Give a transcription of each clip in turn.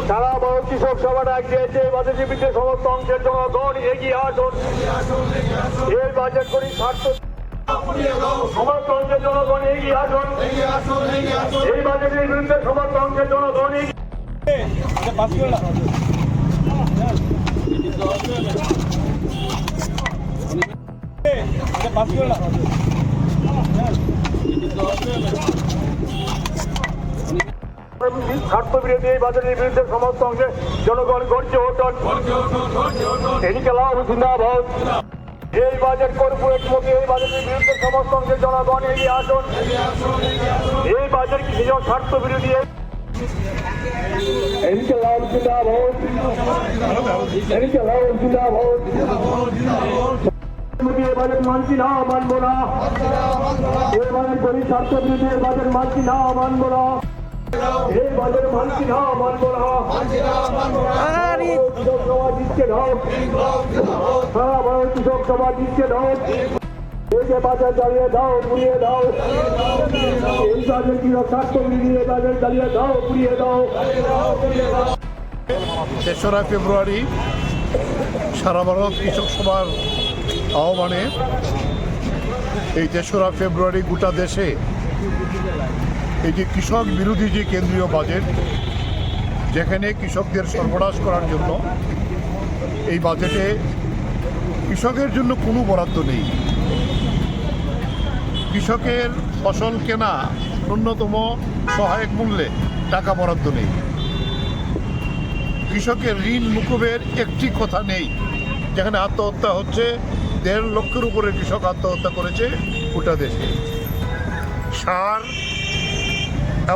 সারা ভারত কৃষক সভা ডাক দিয়েছে। এই বাজেটের বিরুদ্ধে সমস্ত অংশের জনগণ এগিয়ে আসুন। এই বাজেট করি স্বার্থ সমস্ত অংশের জনগণ এগিয়ে আসুন। এই বাজেটের বিরুদ্ধে সমস্ত অংশের জনগণ স্বার্থবিরোধী এই বাজেটের বিরুদ্ধে সমস্ত অংশে জনগণ গর্জে ওঠুন। এদিকে লাভ জিন্দাবাদ। এই বাজেট কর্পোরেট মুখী এই বাজেটের বিরুদ্ধে সমস্ত অংশের জনগণ এগিয়ে আসুন। এই বাজেট কৃষক স্বার্থ বিরোধী। এদিকে লাভ জিন্দাবাদ। এদিকে লাভ জিন্দাবাদ। বাজেট মানছি না, মানবো না। এই বাজেট গরিব স্বার্থ বিরোধী এই বাজেট মানছি না, মানবো না। এই বাজেট মানছি না, মানবো না। কৃষক সভা দিচ্ছে ঢপ। সারা ভারত কৃষক সভা দিচ্ছে ঢপ। এই যে বাজার জ্বালিয়ে দাও, পুড়িয়ে দাও। এই বাজেট কৃষক স্বার্থ বিরোধী এই বাজেট জ্বালিয়ে দাও, পুড়িয়ে দাও। 3রা ফেব্রুয়ারি সারা ভারত কৃষক সভার আহ্বানে এই 3রা ফেব্রুয়ারি গোটা দেশে এই যে কৃষক বিরোধী যে কেন্দ্রীয় বাজেট, যেখানে কৃষকদের সর্বনাশ করার জন্য এই বাজেটে কৃষকের জন্য কোনো বরাদ্দ নেই। কৃষকের ফসল কেনা ন্যূনতম সহায়ক মূল্যে টাকা বরাদ্দ নেই। কৃষকের ঋণ মুকুবের একটি কথা নেই। যেখানে আত্মহত্যা হচ্ছে, 1.5 লক্ষের উপরে কৃষক আত্মহত্যা করেছে গোটা দেশে। সার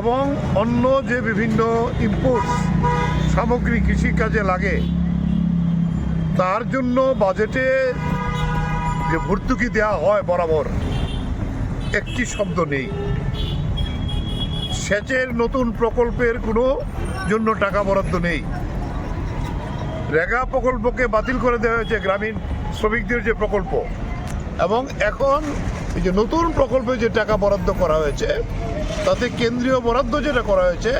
এবং অন্য যে বিভিন্ন ইনপুটস সামগ্রী কৃষিকাজে লাগে তার জন্য বাজেটে যে ভর্তুকি দেওয়া হয় বরাবর, একটি শব্দ নেই। সেচের নতুন প্রকল্পের কোনো জন্য টাকা বরাদ্দ নেই। রেগা প্রকল্পকে বাতিল করে দেওয়া হয়েছে, গ্রামীণ শ্রমিকদের যে প্রকল্প, এবং এখন এই যে নতুন প্রকল্পে যে টাকা বরাদ্দ করা হয়েছে তাতে কেন্দ্রীয় বরাদ্দ যেটা করা হয়েছে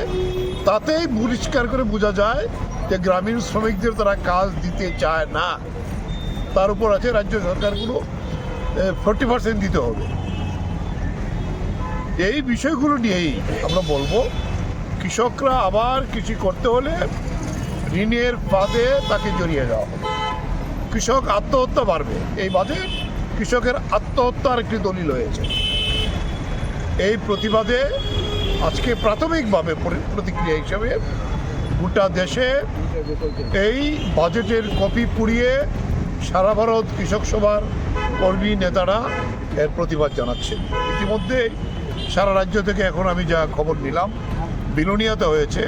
তাতেই পরিষ্কার করে বোঝা যায় যে গ্রামীণ শ্রমিকদের তারা কাজ দিতে চায় না। তার উপর আছে রাজ্য সরকারগুলো 40% দিতে হবে। এই বিষয়গুলো নিয়েই আমরা বলবো কৃষকরা আবার কৃষি করতে হলে ঋণের ফাঁদে তাকে জড়িয়ে যাওয়া হবে। কৃষক আত্মহত্যা বাড়বে। এই বাজেট কৃষকের আত্মহত্যার একটি দলিল হয়েছে। এই প্রতিবাদে আজকে প্রাথমিকভাবে প্রতিক্রিয়া হিসেবে গোটা দেশে এই বাজেটের কপি পুড়িয়ে সারা ভারত কৃষক সভার কর্মী নেতারা এর প্রতিবাদ জানাচ্ছে। ইতিমধ্যে সারা রাজ্য থেকে এখন আমি যা খবর নিলাম, বিলোনিয়াতে হয়েছে,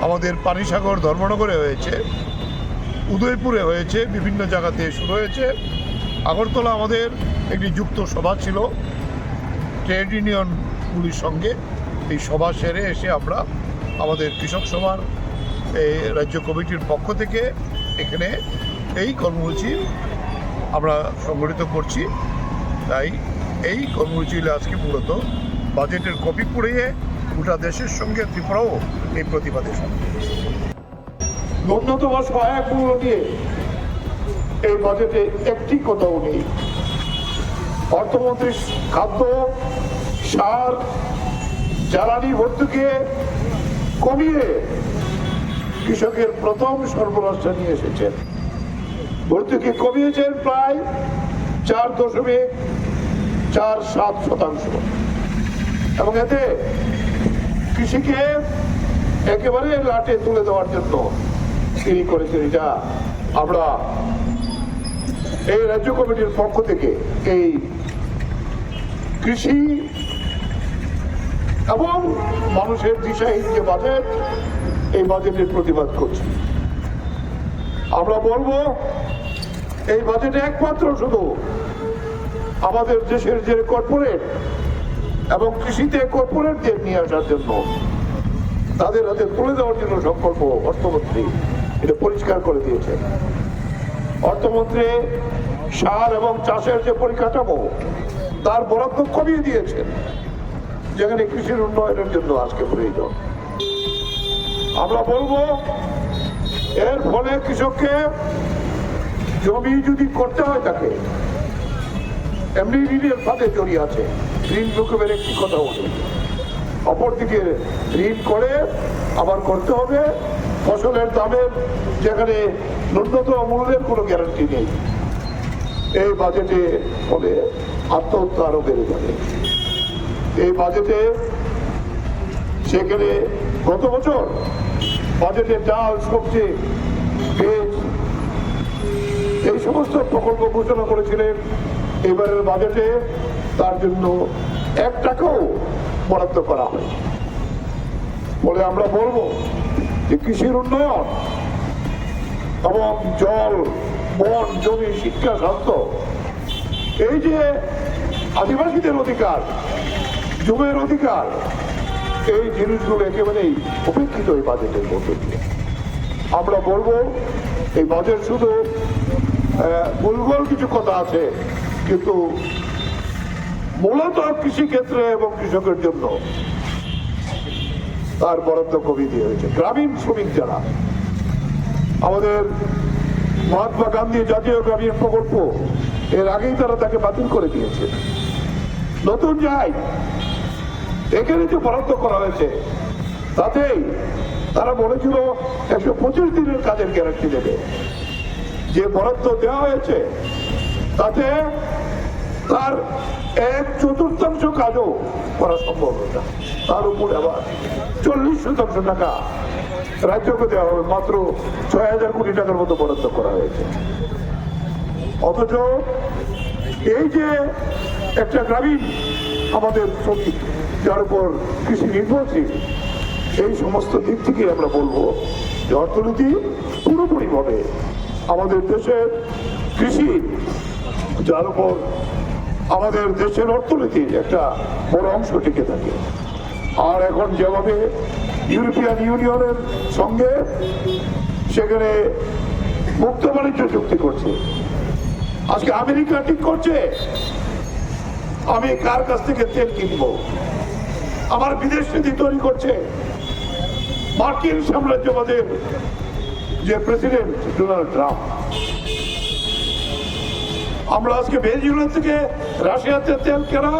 আমাদের পানিসাগর ধর্মনগরে হয়েছে, উদয়পুরে হয়েছে, বিভিন্ন জায়গাতে শুরু হয়েছে। আগরতলা আমাদের একটি যুক্ত সভা ছিল ট্রেড ইউনিয়নগুলির সঙ্গে। এই সভা সেরে এসে আমরা আমাদের কৃষক সভার এই রাজ্য কমিটির পক্ষ থেকে এখানে এই কর্মসূচি আমরা সংগঠিত করছি। তাই এই কর্মসূচি আজকে মূলত বাজেটের কপি পুড়িয়ে গোটা দেশের সঙ্গে ত্রিপুরাও এই প্রতিবাদের সঙ্গে ন্যূনতম সহায়ক মূল্য নিয়ে এই বাজেটে একটি কথাও নেই। অর্থমন্ত্রী খাদ্য, সার, জ্বালানি ভর্তুকি কমিয়ে কৃষকের প্রথম সর্বনাশটা নিয়ে এসেছেন। ভর্তুকি কমিয়েছেন প্রায় 4.47%, এবং এতে কৃষিকে একেবারে লাটে তুলে দেওয়ার জন্য তিনি করেছেন। যা আমরা এই রাজ্য কমিটির পক্ষ থেকে এই কৃষি এবং মানুষের দিশাহীন যে বাজেট, এই বাজেটের প্রতিবাদ করছি। আমরা বলবো এই বাজেটে একমাত্র শুধু আমাদের দেশের যে কর্পোরেট এবং কৃষিতে কর্পোরেটদের নিয়ে আসার জন্য, তাদের হাতে তুলে দেওয়ার জন্য সংকল্প অর্থমন্ত্রী এটা পরিষ্কার করে দিয়েছেন। অর্থমন্ত্রী সার এবং চাষের যে পরিকাঠামো তার বরাদ্দ কমিয়ে দিয়েছেন, যেখানে কৃষির উন্নয়নের জন্য আজকে প্রয়োজন। আমরা বলবো এর ফলে কৃষককে জমি যদি করতে হয় তাকে এমনি ঋণের ফাঁদে জড়িয়ে আছে। ঋণ রকমের একটি কথা বলি, অপরদিকে ঋণ করে আবার করতে হবে ফসলের দামের যেখানে ন্যূনতম মূল্যের কোনো গ্যারান্টি নেই। এই বাজেটে ফলে আত্মহত্যা আরো বেড়ে যাবে। এই বাজেটে সেখানে গত বছর বাজেটে ডাল, সবজি, বীজ এই সমস্ত প্রকল্প ঘোষণা করেছিলেন। এবারের বাজেটে তার জন্য 1 টাকাও বরাদ্দ করা হয়। বলে আমরা বলবো যে কৃষির উন্নয়ন এবং জল, বন, জমি, শিক্ষা, স্বাস্থ্য, এই যে আদিবাসীদের অধিকার, যুবের অধিকার, এই জিনিসগুলো একেবারেই উপেক্ষিত এই বাজেটের মধ্যে দিয়ে। আমরা বলবো এই বাজেট শুধু ভুলভাল কিছু কথা আছে, কিন্তু মূলত কৃষি ক্ষেত্রে এবং কৃষকের জন্য তার বরাদ্দ কমিয়ে দিয়ে হয়েছে। গ্রামীণ শ্রমিক যারা, আমাদের মহাত্মা গান্ধী জাতীয় গ্রামীণ প্রকল্প এর আগেই তাকে বাতিল করে দিয়েছে। নতুন যাই এখানে যে বরাদ্দ করা হয়েছে তাতেই তারা বলেছিল 125 দিনের কাজের গ্যারান্টি দেবে। যে বরাদ্দ দেওয়া হয়েছে তাতে তার 1/4 কাজও করা সম্ভব না। তার উপরে আবার 40% টাকা রাজ্যকে দেওয়া হবে। মাত্র 6,000 কোটি টাকার মতো বরাদ্দ করা হয়েছে। অথচ এই যে একটা গ্রামীণ আমাদের শ্রমিক যার উপর কৃষি নির্ভরশীল, এই সমস্ত দিক থেকে আমরা বলবো যে অর্থনীতি পুরোপুরিভাবে আমাদের দেশের কৃষি, যার উপর আমাদের দেশের অর্থনীতির একটা বড় অংশ টিকে থাকে। আর এখন যেভাবে ইউরোপিয়ান ইউনিয়নের সঙ্গে সেখানে মুক্ত বাণিজ্য চুক্তি করছে, আজকে আমেরিকা ঠিক করছে আমি কার কাছ থেকে তেল কিনবো, আমার বিদেশ নীতি তৈরি করছে মার্কিন সাম্রাজ্যবাদের যে প্রেসিডেন্ট ডোনাল্ড ট্রাম্প। আমরা আজকে ভেনেজুয়েলা থেকে রাশিয়াতে তেল কেনা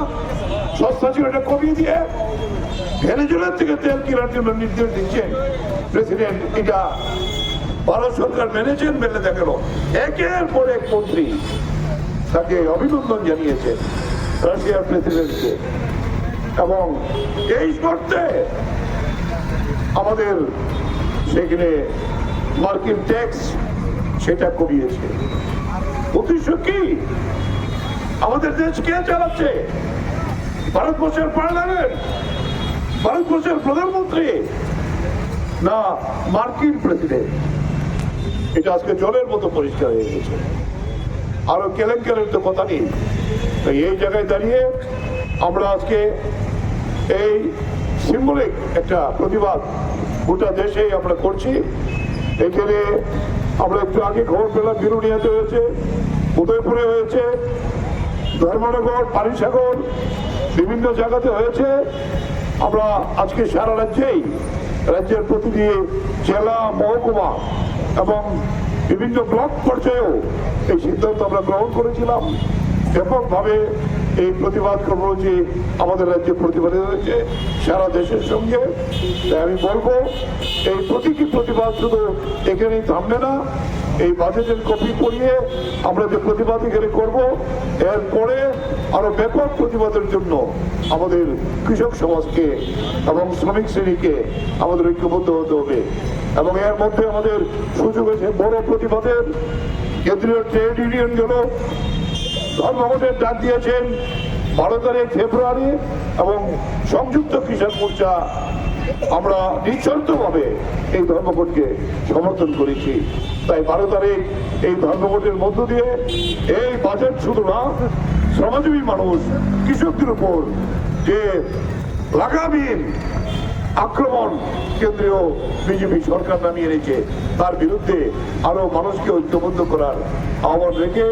সস্তা ছিল, এটা কমিয়ে দিয়ে ভেনেজুয়েলা থেকে তেল কেনার জন্য নির্দেশ দিচ্ছেন প্রেসিডেন্ট। এটা ভারত সরকার মেনেছেন, মেনে দেখালো। একের পর এক মন্ত্রী তাকে অভিনন্দন জানিয়েছেন রাশিয়ার প্রেসিডেন্টকে, এবং এই শর্তে আমাদের সেখানে মার্কিন ট্যাক্স সেটা কমিয়েছে। উদ্দেশ্য কি? আমাদের দেশ কে চালাচ্ছে? ভারতবর্ষের পার্লামেন্ট, ভারতবর্ষের প্রধানমন্ত্রী, না মার্কিন প্রেসিডেন্ট? এটা আজকে জলের মতো পরিষ্কার হয়ে গেছে। আরো কেলেঙ্কারের তো কথা নেই। এই জায়গায় দাঁড়িয়ে আমরা আজকে এই সিম্বলিক একটা প্রতিবাদ গোটা দেশেই আমরা করছি। এখানে আমরা একটু আগে খবর পেলাম বিরুনিয়াতে হয়েছে, উদয়পুরে হয়েছে, ধর্মনগর, পানিসাগর, বিভিন্ন জায়গাতে হয়েছে। আমরা আজকে সারা রাজ্যেই, রাজ্যের প্রতিটি জেলা, মহকুমা এবং বিভিন্ন ব্লক পর্যায়েও এই সিদ্ধান্ত আমরা গ্রহণ করেছিলাম। ব্যাপকভাবে এই প্রতিবাদ কর্মসূচি আমাদের রাজ্যে প্রতিবাদিত হয়েছে সারা দেশের সঙ্গে। তাই আমি বলবো এই প্রতীকী প্রতিবাদ শুধু এখানেই থামবে না। এই বাজেটের কপি পড়িয়ে আমরা যে প্রতিবাদ এখানে করবো, এরপরে আরো ব্যাপক প্রতিবাদের জন্য আমাদের কৃষক সমাজকে এবং শ্রমিক শ্রেণীকে আমাদের ঐক্যবদ্ধ হতে হবে। এবং এর মধ্যে আমাদের সুযোগ আছে বড় প্রতিবাদের। কেন্দ্রীয় ট্রেড ইউনিয়নগুলো ধর্মঘটের ডাক দিয়েছেন 12 তারিখ ফেব্রুয়ারি, এবং সংযুক্ত কৃষক মোর্চা আমরা নিঃশর্তভাবে এই ধর্মঘটকে সমর্থন করেছি। তাই 12 তারিখ এই ধর্মঘটের মধ্য দিয়ে এই বাজেট শুধু না, শ্রমজীবী মানুষ, কৃষকদের উপর যে লাগামহীন আক্রমণ কেন্দ্রীয় বিজেপি সরকার নামিয়ে এনেছে, তার বিরুদ্ধে আরো মানুষকে ঐক্যবদ্ধ করার আহ্বান রেখে